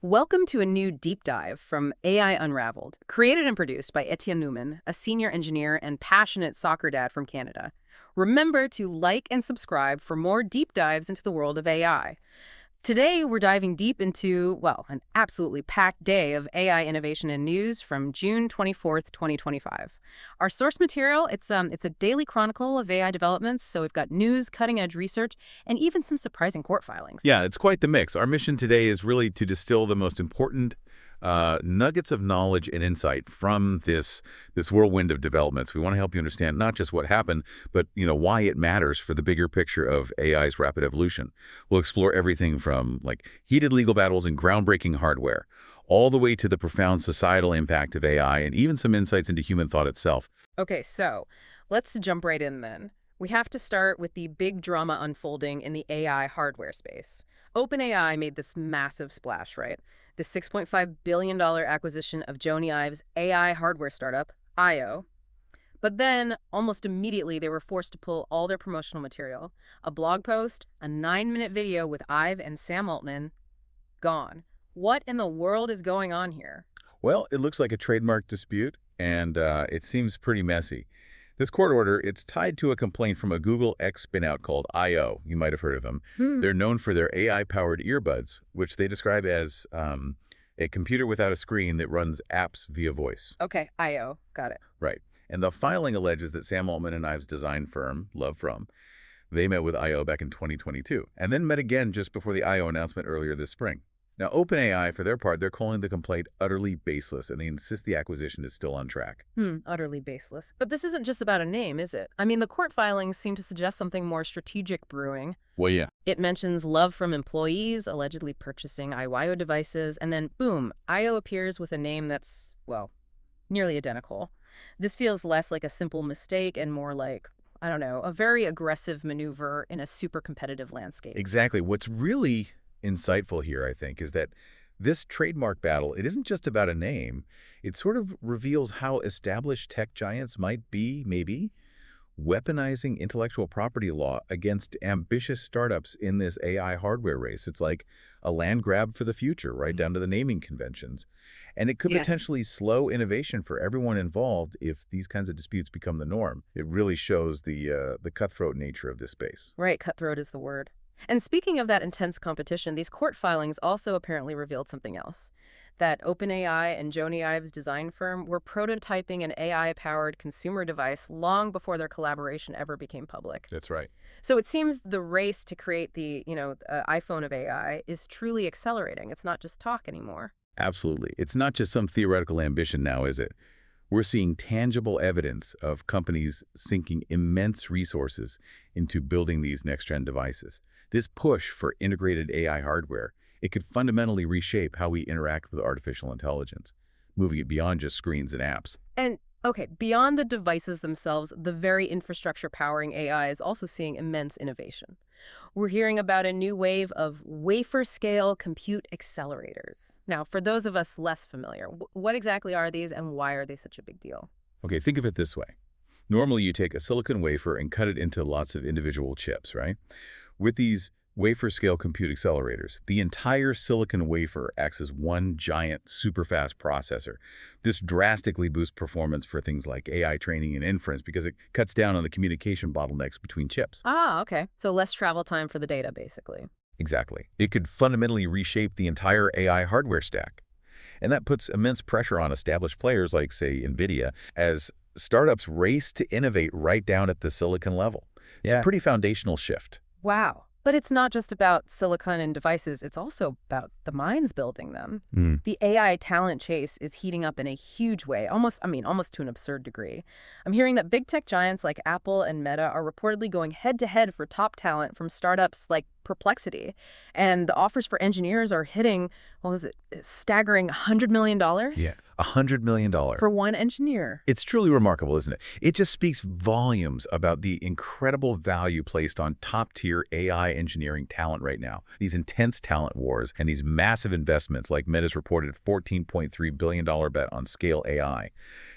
Welcome to a new deep dive from AI Unraveled, created and produced by Etienne Newman, a senior engineer and passionate soccer dad from Canada. Remember to like and subscribe for more deep dives into the world of AI. Today, we're diving deep into, well, an absolutely packed day of AI innovation and news from June 24th, 2025. Our source material, it's a daily chronicle of AI developments, so we've got news, cutting-edge research, and even some surprising court filings. Yeah, it's quite the mix. Our mission today is really to distill the most important nuggets of knowledge and insight from this whirlwind of developments. We want to help you understand not just what happened, but why it matters for the bigger picture of AI's rapid evolution. We'll explore everything from heated legal battles and groundbreaking hardware, all the way to the profound societal impact of AI and even some insights into human thought itself. Okay, so let's jump right in then. We have to start with the big drama unfolding in the AI hardware space. OpenAI made this massive splash, right? The $6.5 billion acquisition of Jony Ive's AI hardware startup, IO. But then, almost immediately, they were forced to pull all their promotional material. A blog post, a 9-minute video with Ive and Sam Altman, gone. What in the world is going on here? Well, it looks like a trademark dispute, and it seems pretty messy. This court order, it's tied to a complaint from a Google X spinout called IO. You might have heard of them. They're known for their AI-powered earbuds, which they describe as a computer without a screen that runs apps via voice. Okay, IO. Got it. Right. And the filing alleges that Sam Altman and Ive's design firm, LoveFrom, they met with IO back in 2022, and then met again just before the IO announcement earlier this spring. Now, OpenAI, for their part, they're calling the complaint utterly baseless, and they insist the acquisition is still on track. Utterly baseless. But this isn't just about a name, is it? I mean, the court filings seem to suggest something more strategic brewing. Well, yeah. It mentions love from employees allegedly purchasing IYO devices, and then, boom, IO appears with a name that's, well, nearly identical. This feels less like a simple mistake and more like, I don't know, a very aggressive maneuver in a super competitive landscape. Exactly. What's really insightful here, I think, is that this trademark battle, it isn't just about a name. It sort of reveals how established tech giants might be, maybe, weaponizing intellectual property law against ambitious startups in this AI hardware race. It's like a land grab for the future, right down to the naming conventions. And it could potentially slow innovation for everyone involved if these kinds of disputes become the norm. It really shows the cutthroat nature of this space. Right, cutthroat is the word. And speaking of that intense competition, these court filings also apparently revealed something else. That OpenAI and Jony Ive's design firm were prototyping an AI-powered consumer device long before their collaboration ever became public. That's right. So it seems the race to create the, iPhone of AI is truly accelerating. It's not just talk anymore. Absolutely. It's not just some theoretical ambition now, is it? We're seeing tangible evidence of companies sinking immense resources into building these next-gen devices. This push for integrated AI hardware, it could fundamentally reshape how we interact with artificial intelligence, moving it beyond just screens and apps. And, okay, beyond the devices themselves, the very infrastructure powering AI is also seeing immense innovation. We're hearing about a new wave of wafer-scale compute accelerators. Now, for those of us less familiar, what exactly are these and why are they such a big deal? Okay, think of it this way. Normally, you take a silicon wafer and cut it into lots of individual chips, right? With these wafer-scale compute accelerators, the entire silicon wafer acts as one giant, super-fast processor. This drastically boosts performance for things like AI training and inference because it cuts down on the communication bottlenecks between chips. Ah, okay. So less travel time for the data, basically. Exactly. It could fundamentally reshape the entire AI hardware stack. And that puts immense pressure on established players like, say, NVIDIA, as startups race to innovate right down at the silicon level. It's a pretty foundational shift. Wow. But it's not just about silicon and devices. It's also about the minds building them. The AI talent chase is heating up in a huge way, almost to an absurd degree. I'm hearing that big tech giants like Apple and Meta are reportedly going head-to-head for top talent from startups like Perplexity. And the offers for engineers are hitting, what was it, a staggering $100 million? Yeah, $100 million. For one engineer. It's truly remarkable, isn't it? It just speaks volumes about the incredible value placed on top-tier AI engineering talent right now. These intense talent wars and these massive investments like Meta's reported $14.3 billion bet on Scale AI.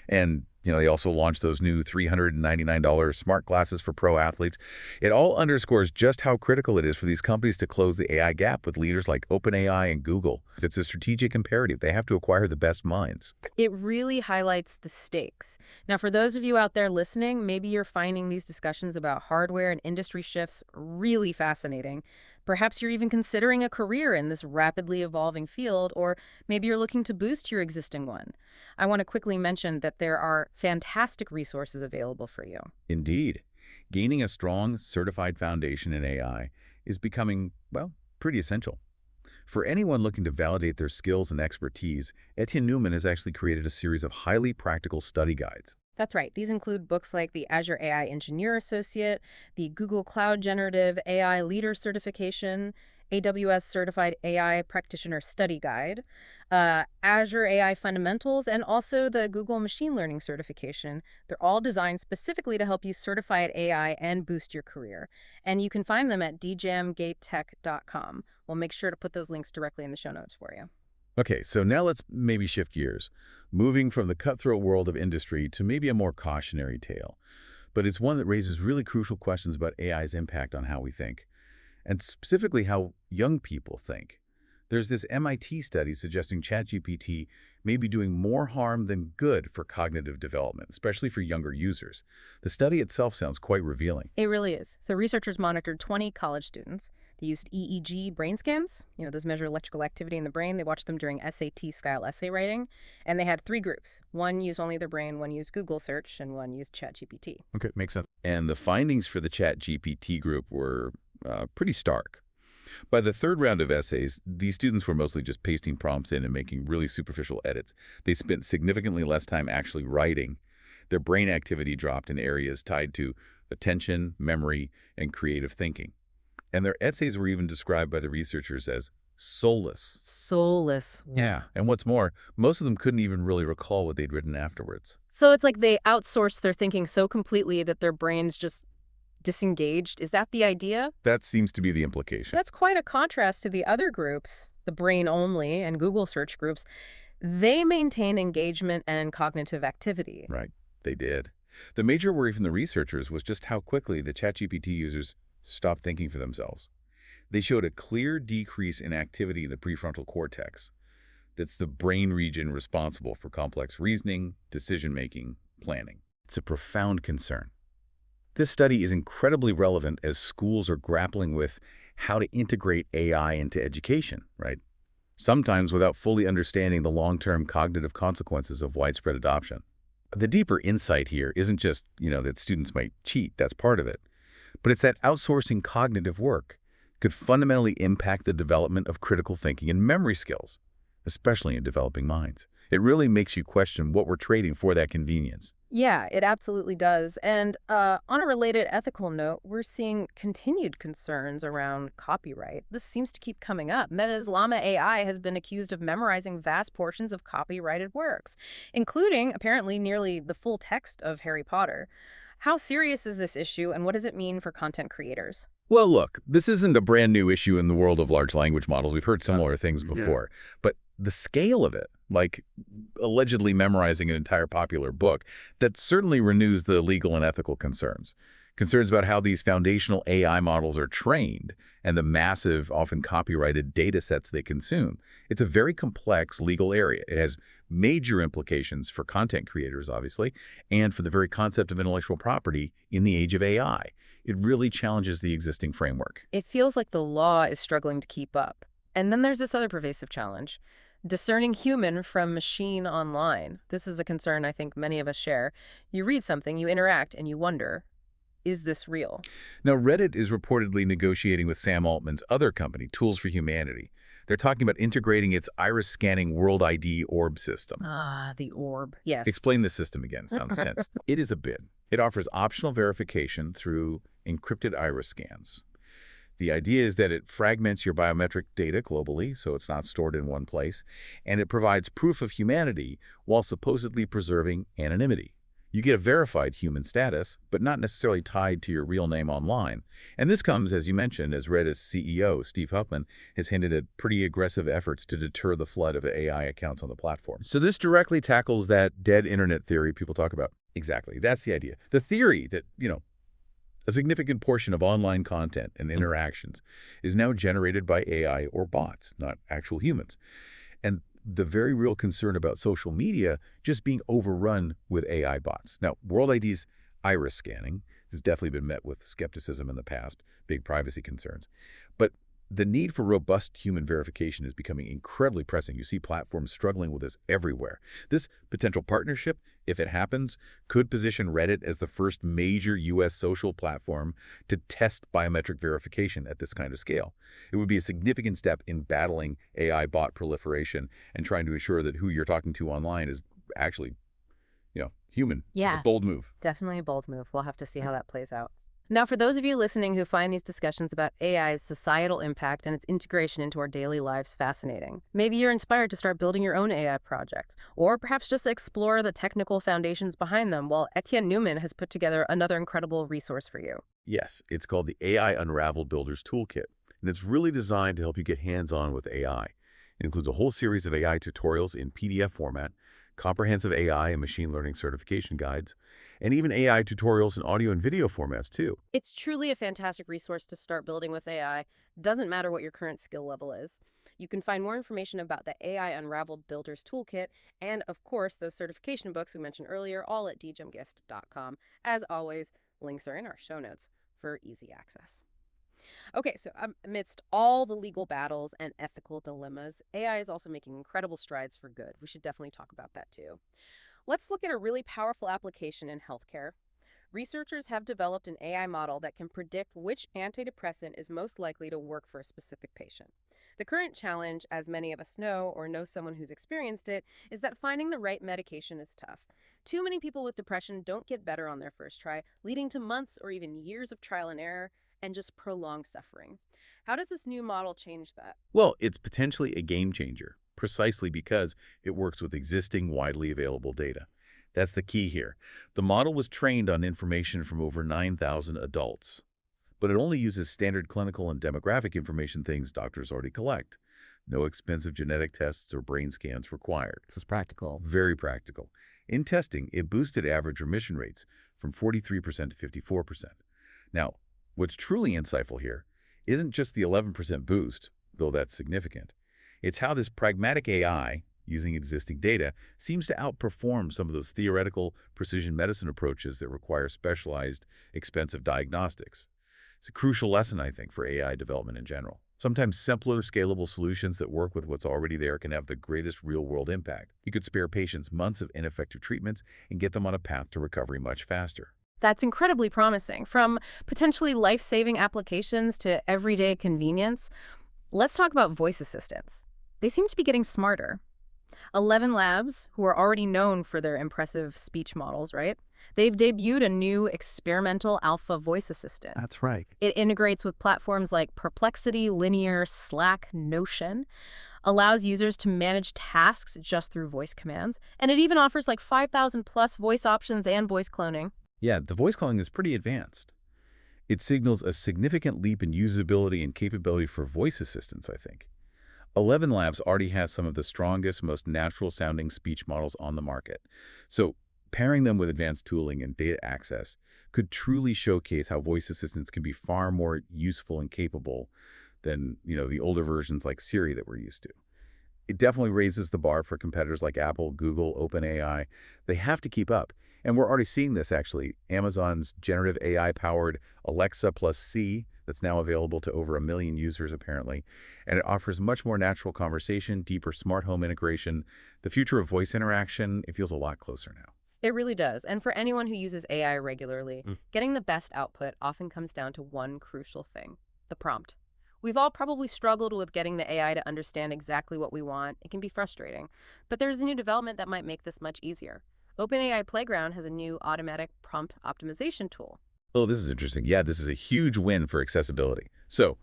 And They also launched those new $399 smart glasses for pro athletes. It all underscores just how critical it is for these companies to close the AI gap with leaders like OpenAI and Google. It's a strategic imperative. They have to acquire the best minds. It really highlights the stakes. Now, for those of you out there listening, maybe you're finding these discussions about hardware and industry shifts really fascinating. Perhaps you're even considering a career in this rapidly evolving field, or maybe you're looking to boost your existing one. I want to quickly mention that there are fantastic resources available for you. Indeed, gaining a strong, certified foundation in AI is becoming, well, pretty essential. For anyone looking to validate their skills and expertise, Etienne Newman has actually created a series of highly practical study guides. That's right. These include books like the Azure AI Engineer Associate, the Google Cloud Generative AI Leader Certification, AWS Certified AI Practitioner Study Guide, Azure AI Fundamentals, and also the Google Machine Learning Certification. They're all designed specifically to help you certify at AI and boost your career. And you can find them at djamgatetech.com. We'll make sure to put those links directly in the show notes for you. Okay, so now let's maybe shift gears, moving from the cutthroat world of industry to maybe a more cautionary tale. But it's one that raises really crucial questions about AI's impact on how we think, and specifically how young people think. There's this MIT study suggesting ChatGPT may be doing more harm than good for cognitive development, especially for younger users. The study itself sounds quite revealing. It really is. So researchers monitored 20 college students. They used EEG brain scans. Those measure electrical activity in the brain. They watched them during SAT-style essay writing. And they had 3 groups. One used only their brain, one used Google search, and one used ChatGPT. Okay, makes sense. And the findings for the ChatGPT group were pretty stark. By the third round of essays, these students were mostly just pasting prompts in and making really superficial edits. They spent significantly less time actually writing. Their brain activity dropped in areas tied to attention, memory, and creative thinking. And their essays were even described by the researchers as soulless. Soulless. Yeah, and what's more, most of them couldn't even really recall what they'd written afterwards. So it's like they outsourced their thinking so completely that their brains just disengaged. Is that the idea? That seems to be the implication. That's quite a contrast to the other groups, the brain only and Google search groups. They maintain engagement and cognitive activity. Right, they did. The major worry from the researchers was just how quickly the ChatGPT users stopped thinking for themselves. They showed a clear decrease in activity in the prefrontal cortex. That's the brain region responsible for complex reasoning, decision-making, planning. It's a profound concern. This study is incredibly relevant as schools are grappling with how to integrate AI into education, right? Sometimes without fully understanding the long-term cognitive consequences of widespread adoption. The deeper insight here isn't just, that students might cheat, that's part of it, but it's that outsourcing cognitive work could fundamentally impact the development of critical thinking and memory skills, especially in developing minds. It really makes you question what we're trading for that convenience. Yeah, it absolutely does. And on a related ethical note, we're seeing continued concerns around copyright. This seems to keep coming up. Meta's LLaMA AI has been accused of memorizing vast portions of copyrighted works, including, apparently, nearly the full text of Harry Potter. How serious is this issue, and what does it mean for content creators? Well, look, this isn't a brand new issue in the world of large language models. We've heard similar things before. But the scale of it, like allegedly memorizing an entire popular book, that certainly renews the legal and ethical concerns. Concerns about how these foundational AI models are trained and the massive, often copyrighted data sets they consume. It's a very complex legal area. It has major implications for content creators, obviously, and for the very concept of intellectual property in the age of AI. It really challenges the existing framework. It feels like the law is struggling to keep up. And then there's this other pervasive challenge. Discerning human from machine online. This is a concern I think many of us share. You read something, you interact, and you wonder, is this real? Now, Reddit is reportedly negotiating with Sam Altman's other company, Tools for Humanity. They're talking about integrating its iris-scanning World ID orb system. Ah, the orb. Yes. Explain the system again. Sounds tense. It is a bid. It offers optional verification through encrypted iris scans. The idea is that it fragments your biometric data globally, so it's not stored in one place, and it provides proof of humanity while supposedly preserving anonymity. You get a verified human status, but not necessarily tied to your real name online. And this comes, as you mentioned, as Redis CEO Steve Huffman has hinted at pretty aggressive efforts to deter the flood of AI accounts on the platform. So this directly tackles that dead internet theory people talk about. Exactly. That's the idea. The theory that, a significant portion of online content and interactions is now generated by AI or bots, not actual humans. And the very real concern about social media just being overrun with AI bots. Now, World ID's iris scanning has definitely been met with skepticism in the past, big privacy concerns. But the need for robust human verification is becoming incredibly pressing. You see platforms struggling with this everywhere. This potential partnership, if it happens, could position Reddit as the first major U.S. social platform to test biometric verification at this kind of scale. It would be a significant step in battling AI bot proliferation and trying to ensure that who you're talking to online is actually, human. Yeah. It's a bold move. Definitely a bold move. We'll have to see how that plays out. Now, for those of you listening who find these discussions about AI's societal impact and its integration into our daily lives fascinating, maybe you're inspired to start building your own AI project, or perhaps just explore the technical foundations behind them, while Etienne Newman has put together another incredible resource for you. Yes, it's called the AI Unraveled Builder's Toolkit, and it's really designed to help you get hands-on with AI. It includes a whole series of AI tutorials in PDF format, comprehensive AI and machine learning certification guides, and even AI tutorials in audio and video formats, too. It's truly a fantastic resource to start building with AI. Doesn't matter what your current skill level is. You can find more information about the AI Unraveled Builder's Toolkit and, of course, those certification books we mentioned earlier, all at djemgist.com. As always, links are in our show notes for easy access. Okay, so amidst all the legal battles and ethical dilemmas, AI is also making incredible strides for good. We should definitely talk about that too. Let's look at a really powerful application in healthcare. Researchers have developed an AI model that can predict which antidepressant is most likely to work for a specific patient. The current challenge, as many of us know or know someone who's experienced it, is that finding the right medication is tough. Too many people with depression don't get better on their first try, leading to months or even years of trial and error and just prolonged suffering. How does this new model change that? Well, it's potentially a game changer, precisely because it works with existing widely available data. That's the key here. The model was trained on information from over 9,000 adults, but it only uses standard clinical and demographic information, things doctors already collect. No expensive genetic tests or brain scans required. This is practical. Very practical. In testing, it boosted average remission rates from 43% to 54%. Now, what's truly insightful here isn't just the 11% boost, though that's significant. It's how this pragmatic AI, using existing data, seems to outperform some of those theoretical precision medicine approaches that require specialized, expensive diagnostics. It's a crucial lesson, I think, for AI development in general. Sometimes simpler, scalable solutions that work with what's already there can have the greatest real-world impact. You could spare patients months of ineffective treatments and get them on a path to recovery much faster. That's incredibly promising. From potentially life-saving applications to everyday convenience, let's talk about voice assistants. They seem to be getting smarter. ElevenLabs, who are already known for their impressive speech models, right? They've debuted a new experimental alpha voice assistant. That's right. It integrates with platforms like Perplexity, Linear, Slack, Notion, allows users to manage tasks just through voice commands, and it even offers like 5,000 plus voice options and voice cloning. Yeah, the voice calling is pretty advanced. It signals a significant leap in usability and capability for voice assistants, I think. ElevenLabs already has some of the strongest, most natural-sounding speech models on the market. So pairing them with advanced tooling and data access could truly showcase how voice assistants can be far more useful and capable than, the older versions like Siri that we're used to. It definitely raises the bar for competitors like Apple, Google, OpenAI. They have to keep up. And we're already seeing this, actually. Amazon's generative AI-powered Alexa plus C that's now available to over 1 million users, apparently. And it offers much more natural conversation, deeper smart home integration. The future of voice interaction, it feels a lot closer now. It really does. And for anyone who uses AI regularly, getting the best output often comes down to one crucial thing: the prompt. We've all probably struggled with getting the AI to understand exactly what we want. It can be frustrating. But there's a new development that might make this much easier. OpenAI Playground has a new automatic prompt optimization tool. Oh, this is interesting. Yeah, this is a huge win for accessibility. So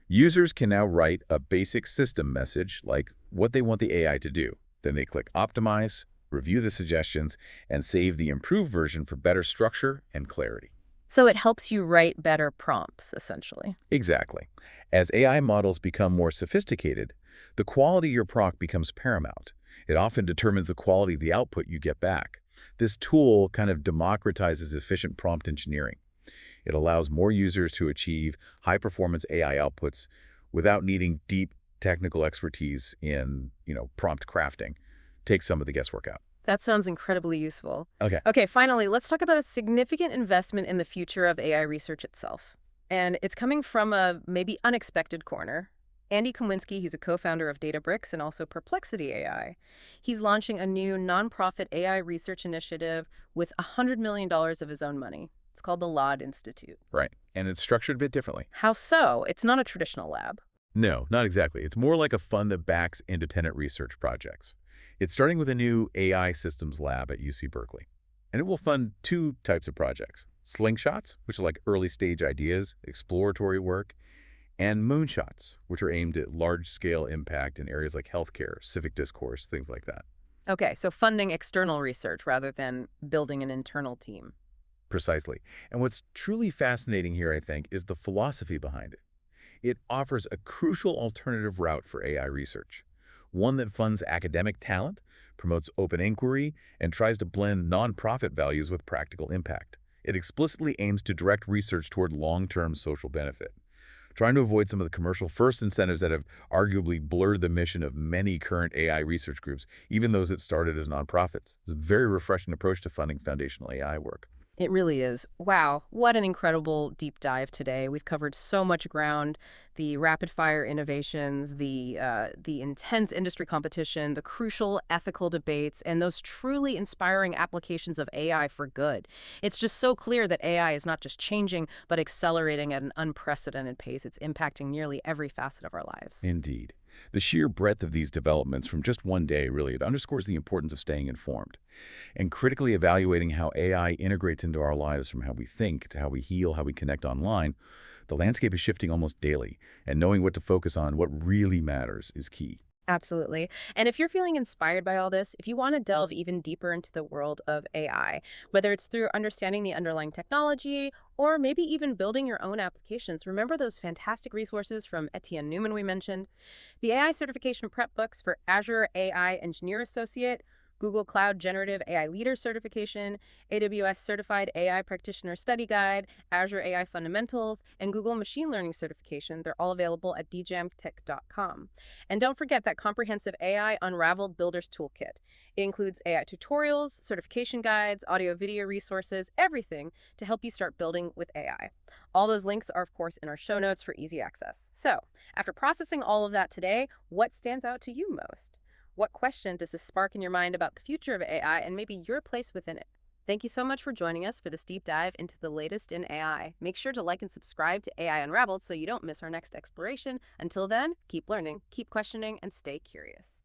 users can now write a basic system message like what they want the AI to do. Then they click Optimize, review the suggestions, and save the improved version for better structure and clarity. So it helps you write better prompts, essentially. Exactly. As AI models become more sophisticated, the quality of your prompt becomes paramount. It often determines the quality of the output you get back. This tool kind of democratizes efficient prompt engineering. It allows more users to achieve high-performance AI outputs without needing deep technical expertise in, prompt crafting. Take some of the guesswork out. That sounds incredibly useful. Okay. Okay, finally, let's talk about a significant investment in the future of AI research itself. And it's coming from a maybe unexpected corner. Andy Kowinski, he's a co-founder of Databricks and also Perplexity AI. He's launching a new nonprofit AI research initiative with $100 million of his own money. It's called the LLaMA Institute. Right. And it's structured a bit differently. How so? It's not a traditional lab. No, not exactly. It's more like a fund that backs independent research projects. It's starting with a new AI systems lab at UC Berkeley. And it will fund two types of projects: slingshots, which are like early-stage ideas, exploratory work, and moonshots, which are aimed at large-scale impact in areas like healthcare, civic discourse, things like that. Okay, so funding external research rather than building an internal team. Precisely. And what's truly fascinating here, I think, is the philosophy behind it. It offers a crucial alternative route for AI research, one that funds academic talent, promotes open inquiry, and tries to blend nonprofit values with practical impact. It explicitly aims to direct research toward long-term social benefit, trying to avoid some of the commercial-first incentives that have arguably blurred the mission of many current AI research groups, even those that started as nonprofits. It's a very refreshing approach to funding foundational AI work. It really is. Wow, what an incredible deep dive today. We've covered so much ground: the rapid-fire innovations, the intense industry competition, the crucial ethical debates, and those truly inspiring applications of AI for good. It's just so clear that AI is not just changing, but accelerating at an unprecedented pace. It's impacting nearly every facet of our lives. Indeed. The sheer breadth of these developments from just one day, really, it underscores the importance of staying informed and critically evaluating how AI integrates into our lives, from how we think to how we heal, how we connect online. The landscape is shifting almost daily, and knowing what to focus on, what really matters, is key. Absolutely. And if you're feeling inspired by all this, if you want to delve even deeper into the world of AI, whether it's through understanding the underlying technology or maybe even building your own applications, remember those fantastic resources from Etienne Newman we mentioned: the AI certification prep books for Azure AI Engineer Associate, Google Cloud Generative AI Leader Certification, AWS Certified AI Practitioner Study Guide, Azure AI Fundamentals, and Google Machine Learning Certification. They're all available at djamtech.com. And don't forget that comprehensive AI Unraveled Builder's Toolkit. It includes AI tutorials, certification guides, audio-video resources, everything to help you start building with AI. All those links are, of course, in our show notes for easy access. So, after processing all of that today, what stands out to you most? What question does this spark in your mind about the future of AI and maybe your place within it? Thank you so much for joining us for this deep dive into the latest in AI. Make sure to like and subscribe to AI Unraveled so you don't miss our next exploration. Until then, keep learning, keep questioning, and stay curious.